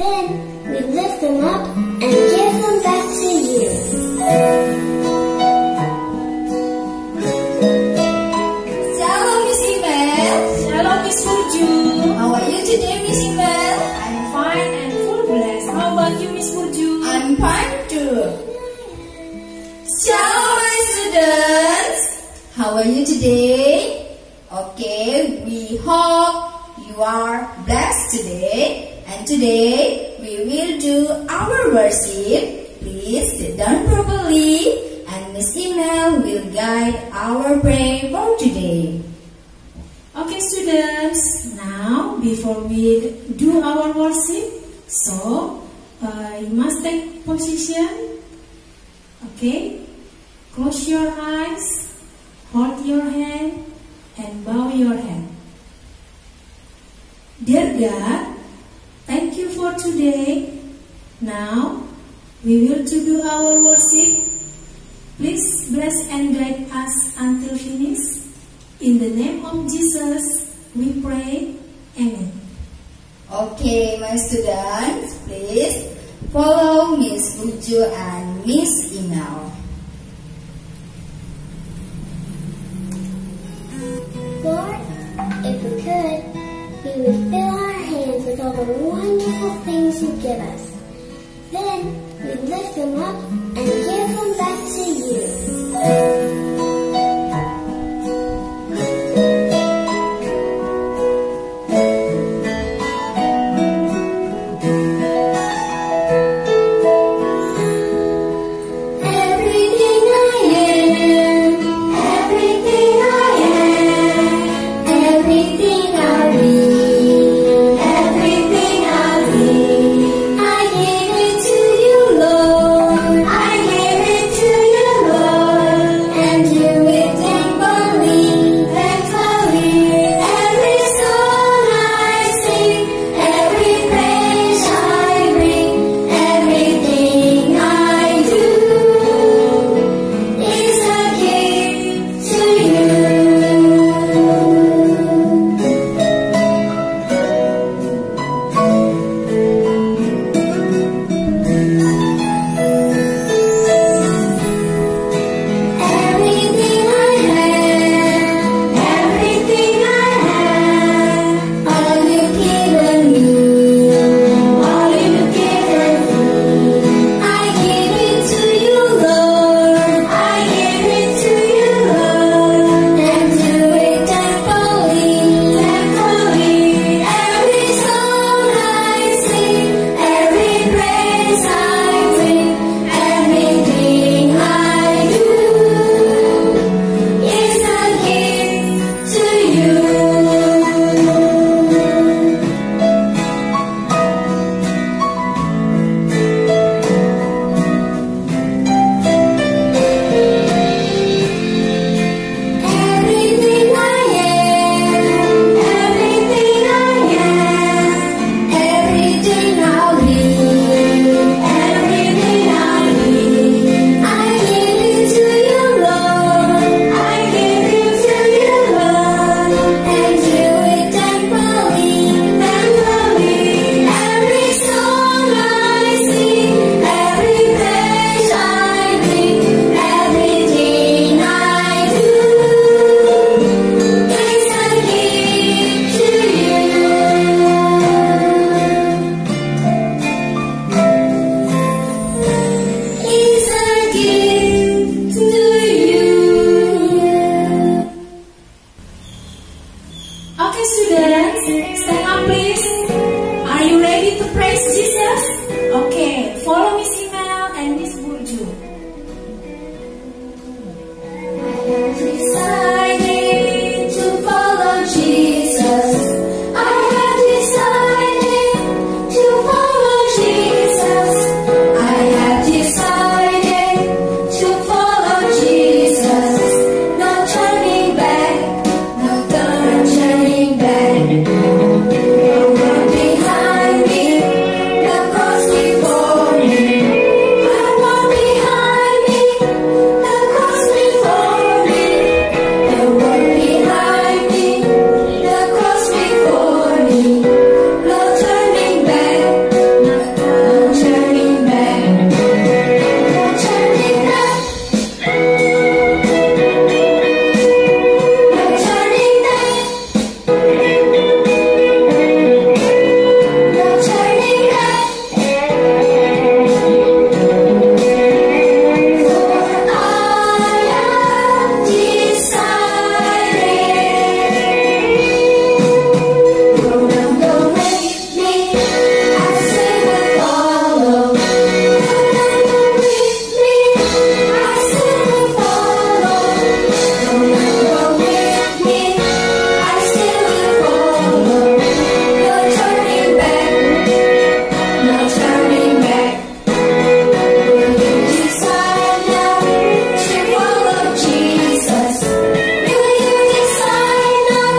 Then we lift them up and give them back to you. Shalom, Miss Imel. Shalom, Miss Burju. How are you today, Miss Imel? I'm fine and full blessed. How about you, Miss Burju? I'm fine too. Shalom, my students. How are you today? Okay, we hope you are blessed today. And today we will do our worship. Please sit down properly and Miss Imel will guide our prayer for today. Okay, students. Now, before we do our worship, you must take position. Okay, close your eyes, hold your hand, and bow your head. Dear God, thank you for today. Now, we will do our worship. Please bless and guide us until finish. In the name of Jesus, we pray. Amen. Okay, my students, please follow Miss Burju and Miss Imel. Lord, if we could, we would fill our hands with all the wonderful things you give us. Then we lift them up and give them back to you. No one behind me, the cross before no turning back. Will you decide now to follow Jesus? Will you decide now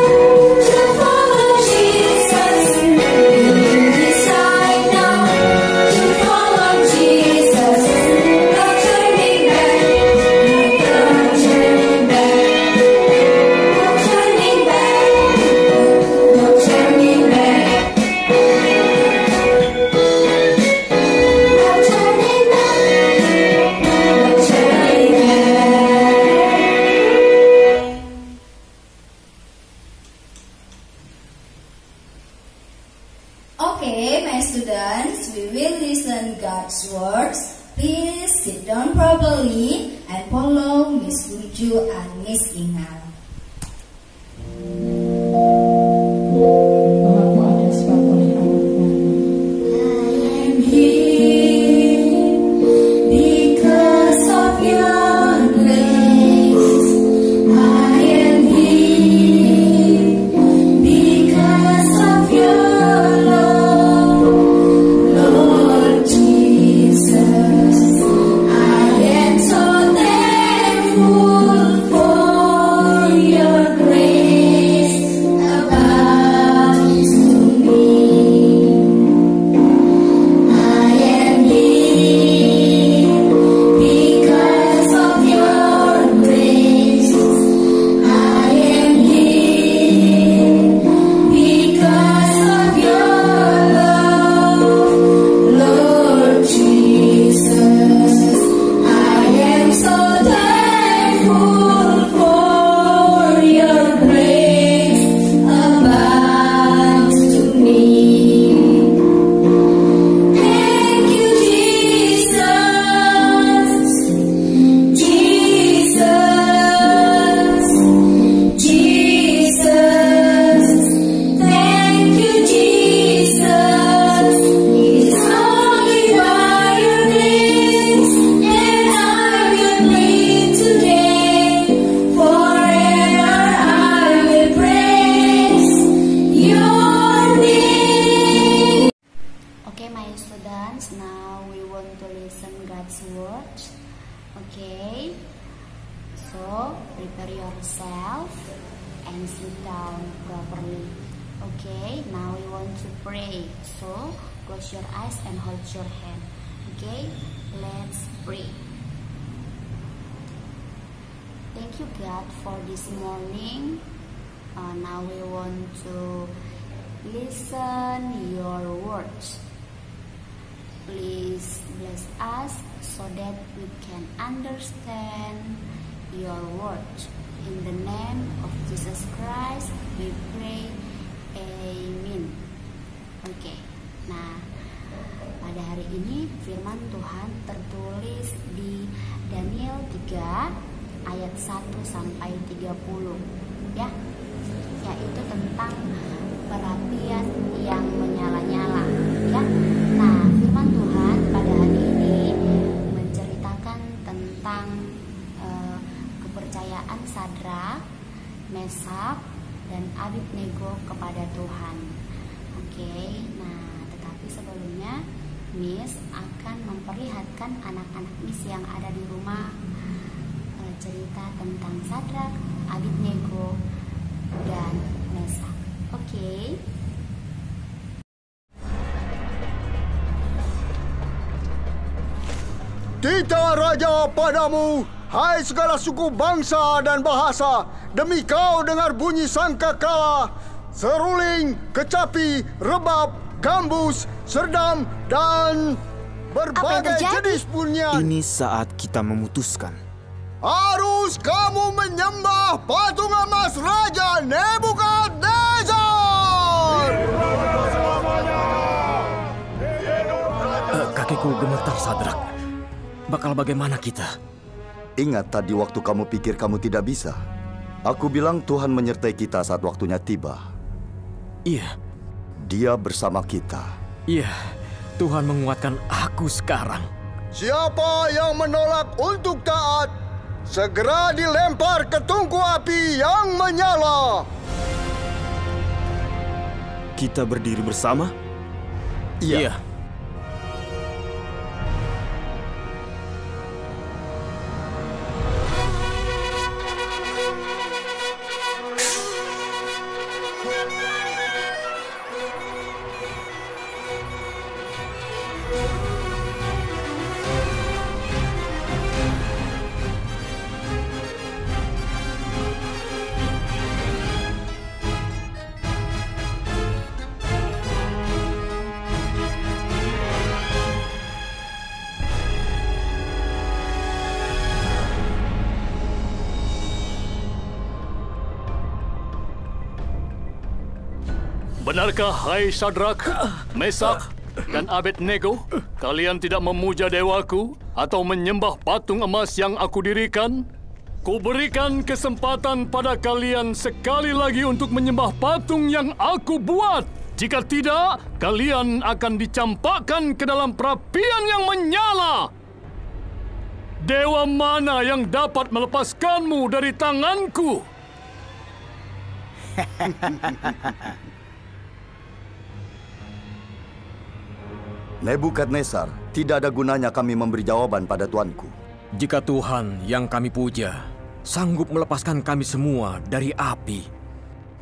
to follow Jesus? Will you decide now to follow Jesus? No turning back, no turning back, no turning back, no turning back. Okay, my students, we will listen God's words. Please sit down properly and follow Miss Luju and Miss Ingal. Bahwa aku ada sebab oleh anugerah. I am here because of your grace. I am here because of your love, Lord Jesus. I am so thankful for your grace abounds to me. I am here because of your grace. I am here because of your love, Lord Jesus. I am so thankful for your grace abounds to me. Thank you, Jesus, Jesus, Jesus. Thank you, Jesus. It's only by your grace that I will live today. Forever I will praise your name. Okay, my students, now we want to listen God's word. Okay, so prepare yourself and sit down properly. Okay, now we want to pray. So close your eyes and hold your hand. Okay, let's pray. Thank you, God, for this morning. Now we want to listen your words. Please bless us so that we can understand your word. In the name of Jesus Christ, we pray. Amen. Oke, nah pada hari ini firman Tuhan tertulis di Daniel 3 ayat 1 sampai 30 ya, yaitu tentang perapian yang menyala-nyala ya. Nah, firman Tuhan pada hari ini menceritakan tentang kepercayaan Sadrak, Mesak, dan Abednego kepada Tuhan. Oke, nah tetapi sebelumnya Miss akan memperlihatkan anak-anak Miss yang ada di rumah cerita tentang Sadrak, Abednego, dan Mesak. Oke. Titah raja padamu, hai segala suku bangsa dan bahasa, demi kau dengar bunyi sangkakala, seruling, kecapi, rebab, gambus, serdam, dan berbagai jenis bunyian. Ini saat kita memutuskan. Harus kamu menyembah patung emas Raja Nebukadnezar! Kakiku gemetar, Sadrak. Bakal bagaimana kita? Ingat tadi waktu kamu pikir kamu tidak bisa. Aku bilang Tuhan menyertai kita saat waktunya tiba. Iya. Dia bersama kita. Iya, Tuhan menguatkan aku sekarang. Siapa yang menolak untuk taat, segera dilempar ke tungku api yang menyala. Kita berdiri bersama? Iya. Benarkah, hai Sadrak, Mesak, dan Abednego, kalian tidak memuja dewaku atau menyembah patung emas yang aku dirikan? Kuberikan kesempatan pada kalian sekali lagi untuk menyembah patung yang aku buat. Jika tidak, kalian akan dicampakkan ke dalam perapian yang menyala. Dewa mana yang dapat melepaskanmu dari tanganku? Nebukadnezar, tidak ada gunanya kami memberi jawaban pada tuanku. Jika Tuhan yang kami puja sanggup melepaskan kami semua dari api,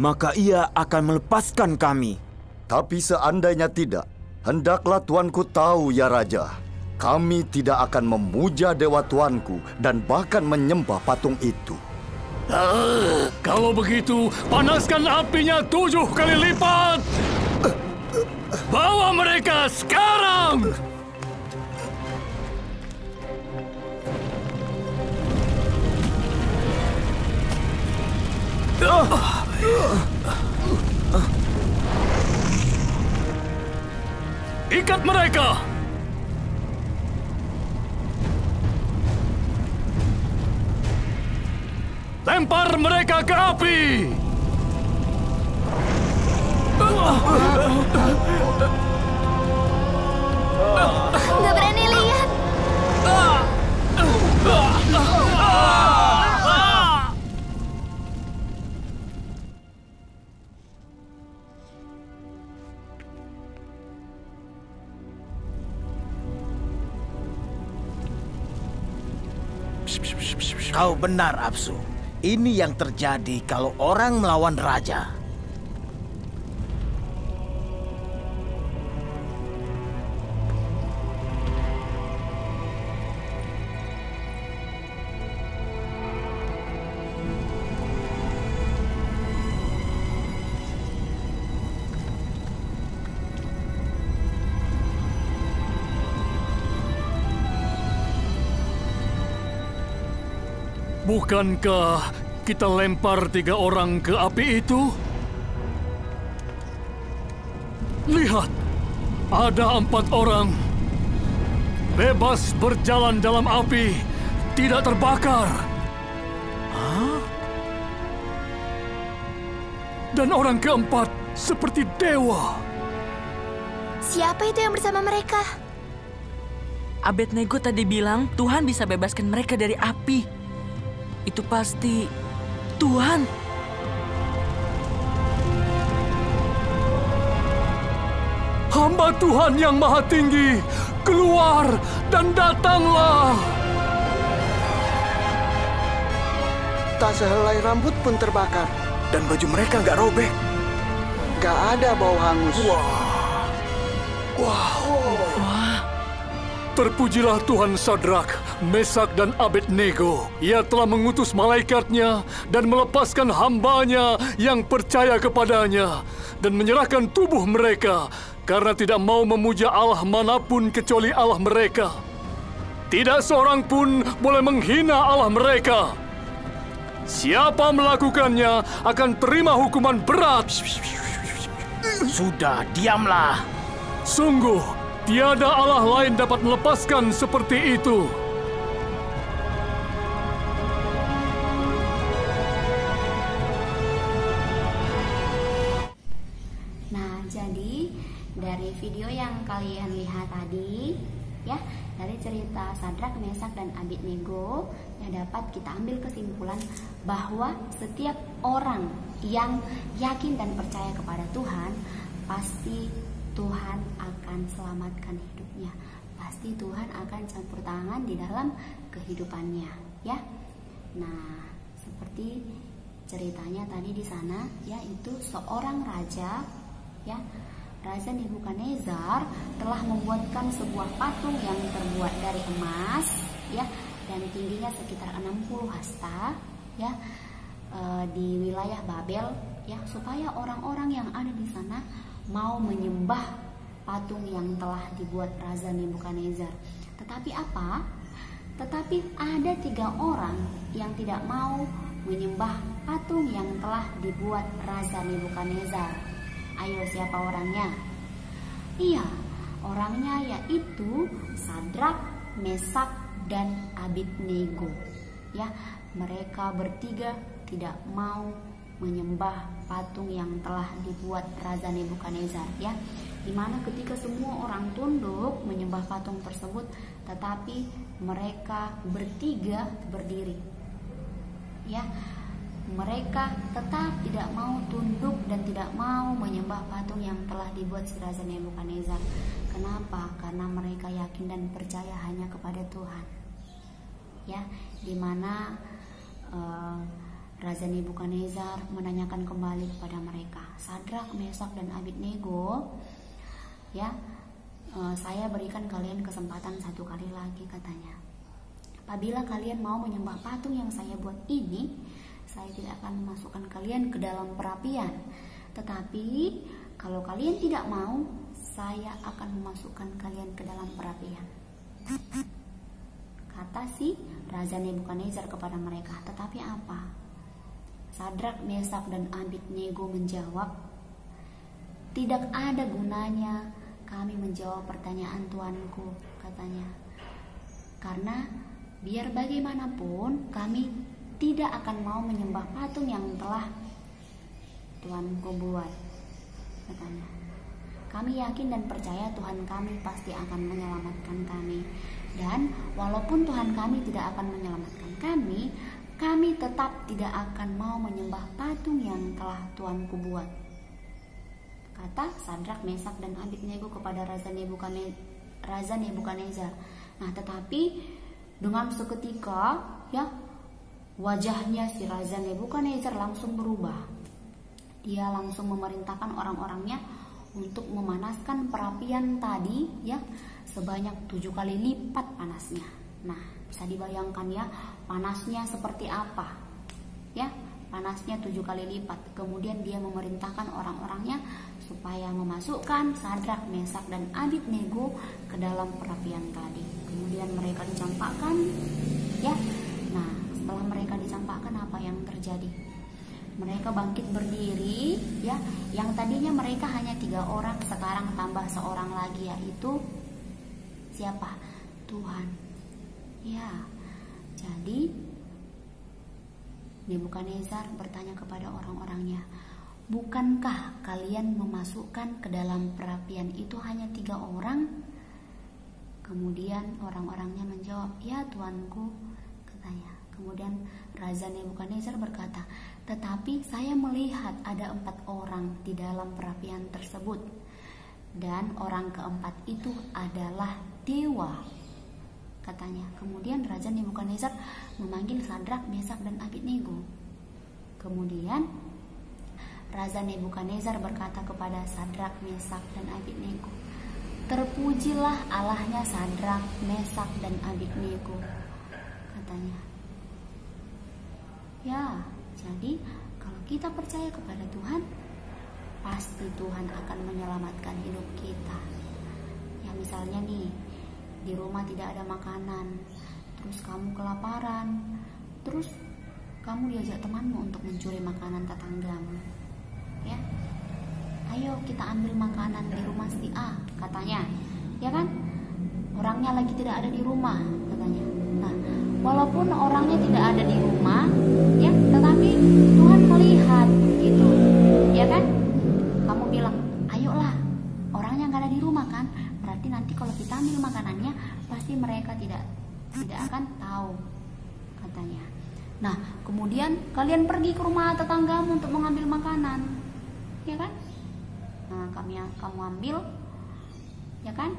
maka ia akan melepaskan kami. Tapi seandainya tidak, hendaklah tuanku tahu ya Raja, kami tidak akan memuja dewa tuanku dan bahkan menyembah patung itu. Kalau begitu, panaskan apinya 7 kali lipat. Bawa mereka sekarang! Ikat mereka! Lempar mereka ke api! Nggak berani lihat. Kau benar, Apsu. Ini yang terjadi kalau orang melawan raja. Bukankah kita lempar 3 orang ke api itu? Lihat, ada 4 orang. Bebas berjalan dalam api, tidak terbakar. Hah? Dan orang keempat seperti dewa. Siapa itu yang bersama mereka? Abednego tadi bilang Tuhan bisa bebaskan mereka dari api. Itu pasti Tuhan. Hamba Tuhan yang Maha Tinggi, keluar dan datanglah. Tak sehelai rambut pun terbakar. Dan baju mereka nggak robek. Nggak ada bau hangus. Wah. Terpujilah Tuhan Sadrak, Mesak, dan Abednego. Ia telah mengutus malaikatnya dan melepaskan hambanya yang percaya kepadanya dan menyerahkan tubuh mereka karena tidak mau memuja Allah manapun kecuali Allah mereka. Tidak seorang pun boleh menghina Allah mereka. Siapa melakukannya akan terima hukuman berat. Sudah, diamlah. Sungguh, tiada Allah lain dapat melepaskan seperti itu. Nah, jadi dari video yang kalian lihat tadi, ya, dari cerita Sadrak, Mesak, dan Abednego, yang dapat kita ambil kesimpulan bahwa setiap orang yang yakin dan percaya kepada Tuhan, pasti Tuhan akan selamatkan hidupnya. Pasti Tuhan akan campur tangan di dalam kehidupannya, ya. Nah, seperti ceritanya tadi di sana, yaitu seorang raja, ya, Raja Nebukadnezar telah membuatkan sebuah patung yang terbuat dari emas, ya, dan tingginya sekitar 60 hasta, ya, di wilayah Babel, ya, supaya orang-orang yang ada di sana mau menyembah patung yang telah dibuat Raja Nebukadnezar. Tetapi apa? Tetapi ada 3 orang yang tidak mau menyembah patung yang telah dibuat Raja Nebukadnezar. Ayo, siapa orangnya? Iya, orangnya yaitu Sadrak, Mesak, dan Abednego. Ya, mereka bertiga tidak mau menyembah patung yang telah dibuat Raja Nebukadnezar, ya. Dimana ketika semua orang tunduk menyembah patung tersebut, tetapi mereka bertiga berdiri. Ya, mereka tetap tidak mau tunduk dan tidak mau menyembah patung yang telah dibuat si Raja Nebukadnezar. Kenapa? Karena mereka yakin dan percaya hanya kepada Tuhan. Ya, dimana Raja Nebukadnezar menanyakan kembali kepada mereka, Sadrak, Mesak, dan Abednego, ya, saya berikan kalian kesempatan satu kali lagi, katanya. Apabila kalian mau menyembah patung yang saya buat ini, saya tidak akan memasukkan kalian ke dalam perapian. Tetapi kalau kalian tidak mau, saya akan memasukkan kalian ke dalam perapian, kata si Raja Nebukadnezar kepada mereka. Tetapi apa? Sadrak, Mesak, dan Abednego menjawab, tidak ada gunanya kami menjawab pertanyaan Tuanku, katanya. Karena biar bagaimanapun kami tidak akan mau menyembah patung yang telah Tuanku buat, katanya. Kami yakin dan percaya Tuhan kami pasti akan menyelamatkan kami. Dan walaupun Tuhan kami tidak akan menyelamatkan kami tetap tidak akan mau menyembah patung yang telah Tuanku buat, kata Sadrak, Mesak, dan Abednego kepada Raja Nebukadnezar. Nah, tetapi dengan seketika, ya, wajahnya si Raja Nebukadnezar langsung berubah. Dia langsung memerintahkan orang-orangnya untuk memanaskan perapian tadi, ya, sebanyak 7 kali lipat panasnya. Nah, bisa dibayangkan ya panasnya seperti apa, ya, panasnya 7 kali lipat. Kemudian dia memerintahkan orang-orangnya supaya memasukkan Sadrak, Mesak, dan Abednego ke dalam perapian tadi. Kemudian mereka dicampakkan, ya. Nah, setelah mereka dicampakkan, apa yang terjadi? Mereka bangkit berdiri, ya. Yang tadinya mereka hanya 3 orang, sekarang tambah seorang lagi, yaitu siapa? Tuhan. Ya, jadi Nebukadnezar bertanya kepada orang-orangnya, bukankah kalian memasukkan ke dalam perapian itu hanya 3 orang? Kemudian orang-orangnya menjawab, ya Tuanku, katanya. Kemudian Raja Nebukadnezar berkata, tetapi saya melihat ada 4 orang di dalam perapian tersebut, dan orang keempat itu adalah dewa, katanya. Kemudian Raja Nebukadnezar memanggil Sadrak, Mesak, dan Abednego. Kemudian Raja Nebukadnezar berkata kepada Sadrak, Mesak, dan Abednego, terpujilah Allahnya Sadrak, Mesak, dan Abednego, katanya. Ya, jadi kalau kita percaya kepada Tuhan, pasti Tuhan akan menyelamatkan hidup kita. Ya, misalnya nih, di rumah tidak ada makanan, terus kamu kelaparan, terus kamu diajak temanmu untuk mencuri makanan tetanggamu, ya. Ayo kita ambil makanan di rumah si A, katanya, ya kan? Orangnya lagi tidak ada di rumah, katanya. Nah, walaupun orangnya tidak ada di rumah, ya, tetapi Tuhan melihat, gitu, ya kan? Kamu bilang, ayolah, orangnya nggak ada di rumah kan? Berarti nanti kalau kita ambil makanannya, pasti mereka tidak akan tahu, katanya. Nah, kemudian kalian pergi ke rumah tetanggamu untuk mengambil makanan, ya kan? Nah, kamu ambil, ya kan?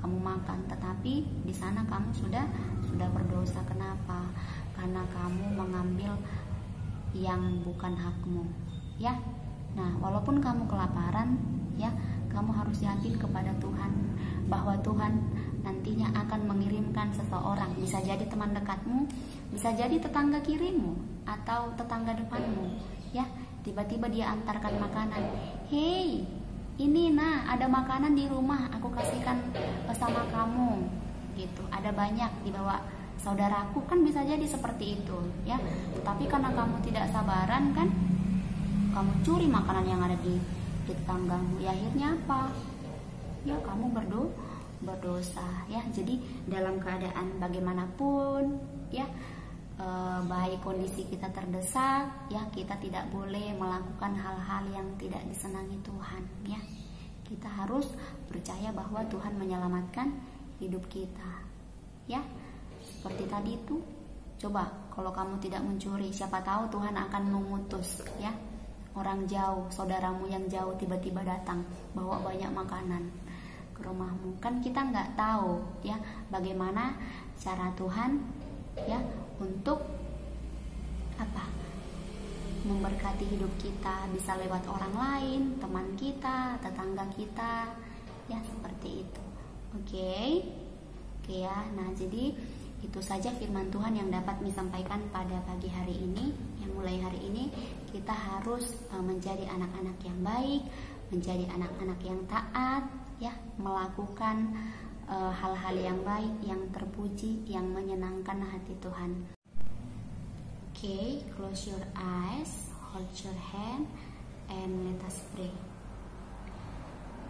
Kamu makan, tetapi di sana kamu sudah berdosa. Kenapa? Karena kamu mengambil yang bukan hakmu, ya. Nah, walaupun kamu kelaparan, ya, kamu harus yakin kepada Tuhan bahwa Tuhan nantinya akan mengirimkan seseorang, bisa jadi teman dekatmu, bisa jadi tetangga kirimu atau tetangga depanmu, ya. Tiba-tiba dia antarkan makanan. Hei, ini nah ada makanan di rumah, aku kasihkan sama kamu, gitu. Ada banyak dibawa saudaraku, kan bisa jadi seperti itu, ya. Tapi karena kamu tidak sabaran kan, kamu curi makanan yang ada di menyakiti tetanggamu, ya akhirnya apa? Ya kamu berdosa ya. Jadi dalam keadaan bagaimanapun ya, baik kondisi kita terdesak ya, kita tidak boleh melakukan hal-hal yang tidak disenangi Tuhan ya. Kita harus percaya bahwa Tuhan menyelamatkan hidup kita ya. Seperti tadi itu, coba kalau kamu tidak mencuri, siapa tahu Tuhan akan mengutus ya orang jauh, saudaramu yang jauh tiba-tiba datang bawa banyak makanan ke rumahmu. Kan kita nggak tahu ya bagaimana cara Tuhan ya untuk apa, memberkati hidup kita, bisa lewat orang lain, teman kita, tetangga kita ya, seperti itu. Oke ya. Nah jadi itu saja firman Tuhan yang dapat disampaikan pada pagi hari ini. Yang mulai hari ini kita harus menjadi anak-anak yang baik, menjadi anak-anak yang taat ya, melakukan hal-hal yang baik, yang terpuji, yang menyenangkan hati Tuhan. Oke, close your eyes, hold your hand, and let us pray.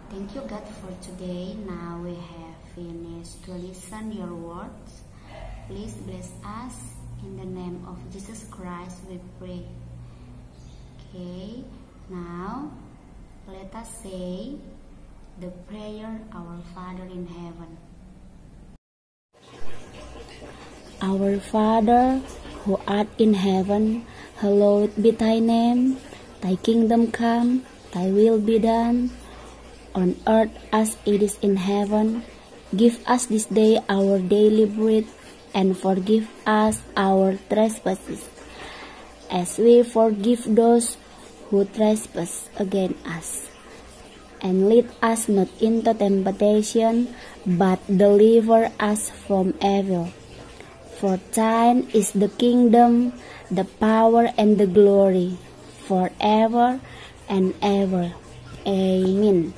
Thank you God for today. Now we have finished to listen your words. Please bless us. In the name of Jesus Christ we pray. Okay, now let us say the prayer, Our Father in heaven. Our Father, who art in heaven, hallowed be thy name. Thy kingdom come, thy will be done, on earth as it is in heaven. Give us this day our daily bread, and forgive us our trespasses, as we forgive those who trespass against us. And lead us not into temptation, but deliver us from evil. For thine is the kingdom, the power, and the glory, forever and ever. Amen.